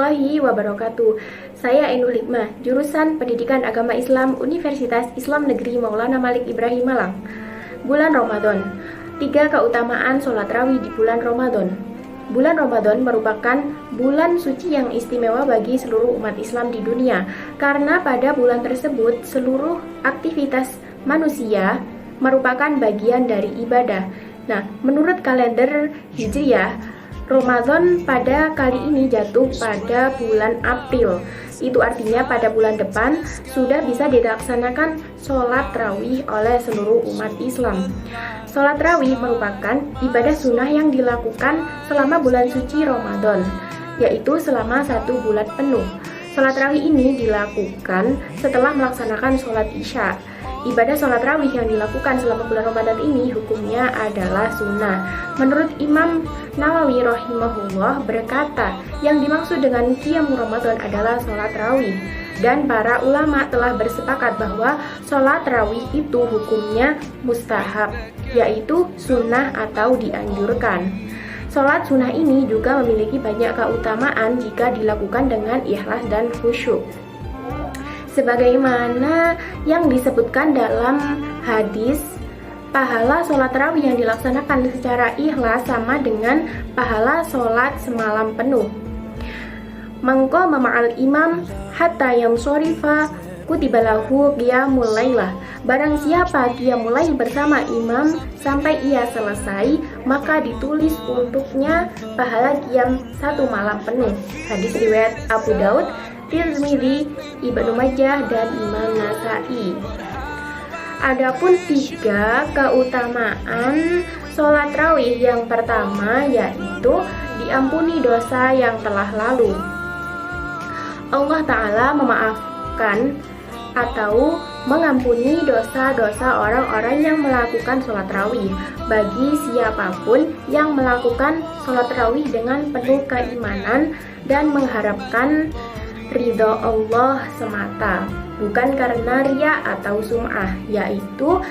warahmatullahi wabarakatuh. Saya Ainul Hikmah, jurusan Pendidikan Agama Islam Universitas Islam Negeri Maulana Malik Ibrahim Malang. Bulan Ramadan. 3 keutamaan sholat rawih di bulan Ramadan. Bulan Ramadan merupakan bulan suci yang istimewa bagi seluruh umat Islam di dunia, karena pada bulan tersebut seluruh aktivitas manusia merupakan bagian dari ibadah. Nah, menurut kalender Hijriyah, Ramadan pada kali ini jatuh pada bulan April. Itu artinya pada bulan depan sudah bisa dilaksanakan sholat rawih oleh seluruh umat Islam. Sholat rawih merupakan ibadah sunnah yang dilakukan selama bulan suci Ramadan, yaitu selama 1 bulan penuh. Sholat rawih ini dilakukan setelah melaksanakan sholat isya. Ibadah sholat rawih yang dilakukan selama bulan Ramadan ini hukumnya adalah sunnah. Menurut Imam Nawawi rahimahullah berkata, yang dimaksud dengan qiyamul Ramadan adalah sholat rawih. Dan para ulama telah bersepakat bahwa sholat rawih itu hukumnya mustahab, yaitu sunnah atau dianjurkan. Sholat sunnah ini juga memiliki banyak keutamaan jika dilakukan dengan ikhlas dan khusyuk, sebagaimana yang disebutkan dalam hadis, pahala sholat rawih yang dilaksanakan secara ikhlas sama dengan pahala sholat semalam penuh. Mangqama ma'al imam hatta yansorifa kutiba lahu qiyamul lailah. Barang siapa qiyamul lail bersama imam sampai ia selesai, maka ditulis untuknya pahala qiyam 1 malam penuh. Hadis riwayat Abu Daud, Tirmidzi, Ibnu Majah, dan Imam Nasai. Adapun 3 keutamaan sholat rawih, yang pertama yaitu diampuni dosa yang telah lalu. Allah Ta'ala memaafkan atau mengampuni dosa-dosa orang-orang yang melakukan sholat rawih bagi siapapun yang melakukan sholat rawih dengan penuh keimanan dan mengharapkan ridho Allah semata, bukan karena riya atau sum'ah, yaitu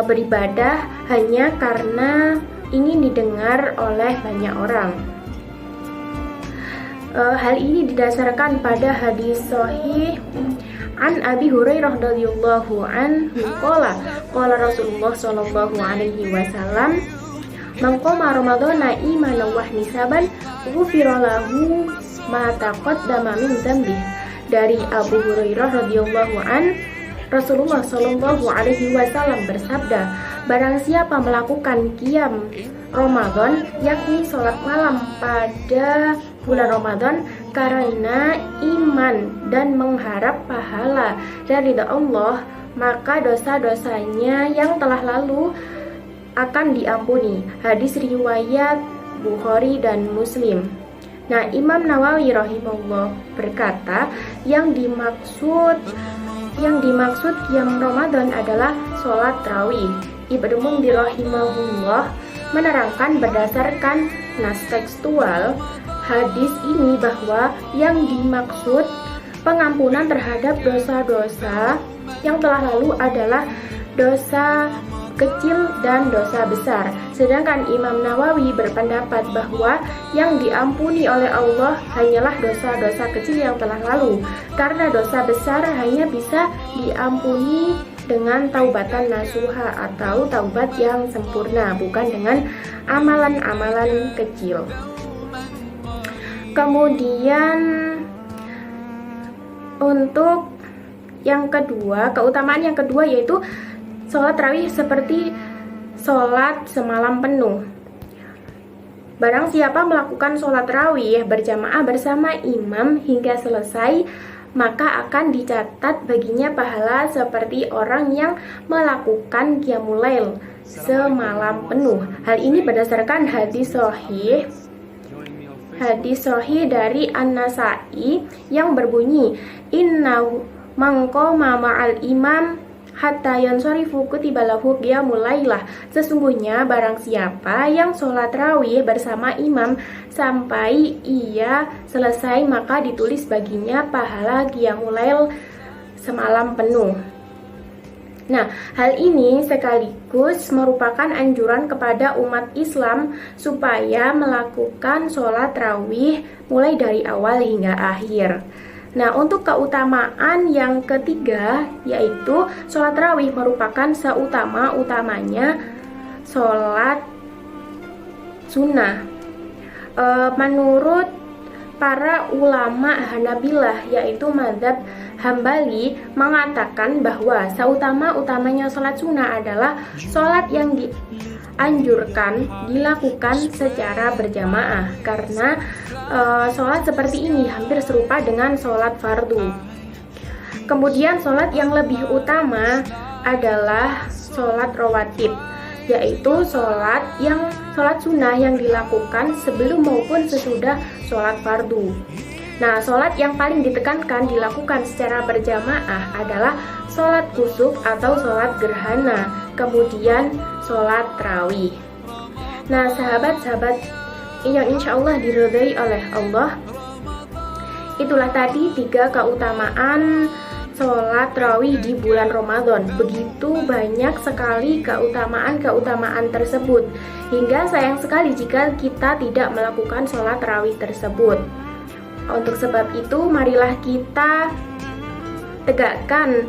beribadah hanya karena ingin didengar oleh banyak orang. Hal ini didasarkan pada hadis sahih an Abi Hurairah radhiyallahu anhu qala Rasulullah sallallahu alaihi wasallam, man qama ramadhana imanan wa ihtisaban ghufira lahu ma taqaddama min dzambih. Dari Abu Hurairah radhiyallahu an, Rasulullah sallallahu alaihi wasallam bersabda, barang siapa melakukan qiyam Ramadan, yakni sholat malam pada bulan Ramadan karena iman dan mengharap pahala dari Allah, maka dosa-dosanya yang telah lalu akan diampuni. Hadis riwayat Bukhari dan Muslim. Nah, Imam Nawawi rahimahullah berkata, yang dimaksud qiyam Ramadan adalah sholat rawih. Ibnu Munzir rahimahullah menerangkan berdasarkan nas tekstual hadis ini bahwa yang dimaksud pengampunan terhadap dosa-dosa yang telah lalu adalah dosa kecil dan dosa besar. Sedangkan Imam Nawawi berpendapat bahwa yang diampuni oleh Allah hanyalah dosa-dosa kecil yang telah lalu, karena dosa besar hanya bisa diampuni dengan taubatan nasuha atau taubat yang sempurna, bukan dengan amalan-amalan kecil. Kemudian untuk yang kedua, keutamaan yang kedua yaitu sholat rawih seperti sholat semalam penuh. Barang siapa melakukan sholat rawih berjamaah bersama imam hingga selesai, maka akan dicatat baginya pahala seperti orang yang melakukan qiyamul lail semalam penuh. Hal ini berdasarkan hadis sahih dari An-Nasai yang berbunyi, inna man qama ma'al imam hatta yansarifu kutiba lahu qiyamul lailah. Sesungguhnya barang siapa yang sholat rawih bersama imam sampai ia selesai, maka ditulis baginya pahala qiyamul lail semalam penuh. Nah, hal ini sekaligus merupakan anjuran kepada umat Islam supaya melakukan sholat tarawih mulai dari awal hingga akhir. Nah, untuk keutamaan yang ketiga, yaitu sholat tarawih merupakan seutama-utamanya sholat sunnah. Menurut para ulama Hanabilah, yaitu mazhab Hambali, mengatakan bahwa seutama-utamanya sholat sunnah adalah sholat yang dianjurkan dilakukan secara berjamaah, karena sholat seperti ini hampir serupa dengan sholat fardu. Kemudian sholat yang lebih utama adalah sholat rawatib, yaitu sholat sunnah yang dilakukan sebelum maupun sesudah sholat fardu. Nah, sholat yang paling ditekankan dilakukan secara berjamaah adalah sholat kusuf atau sholat gerhana, kemudian sholat tarawih. Nah, sahabat-sahabat yang insya Allah diridhai oleh Allah, itulah tadi 3 keutamaan sholat tarawih di bulan Ramadan. Begitu banyak sekali keutamaan-keutamaan tersebut, hingga sayang sekali jika kita tidak melakukan sholat tarawih tersebut. Untuk sebab itu, marilah kita tegakkan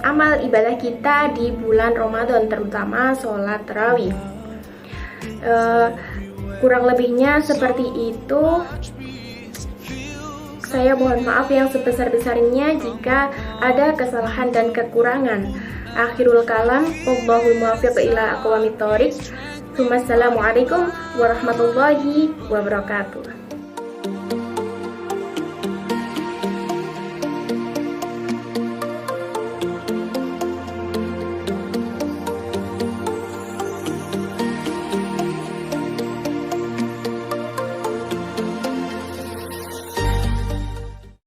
amal ibadah kita di bulan Ramadan, terutama sholat tarawih. Kurang lebihnya seperti itu. Saya mohon maaf yang sebesar-besarnya jika ada kesalahan dan kekurangan. Akhirul kalam, wallahul muwaffiq ila aqwamit thoriq. Wassalamualaikum warahmatullahi wabarakatuh.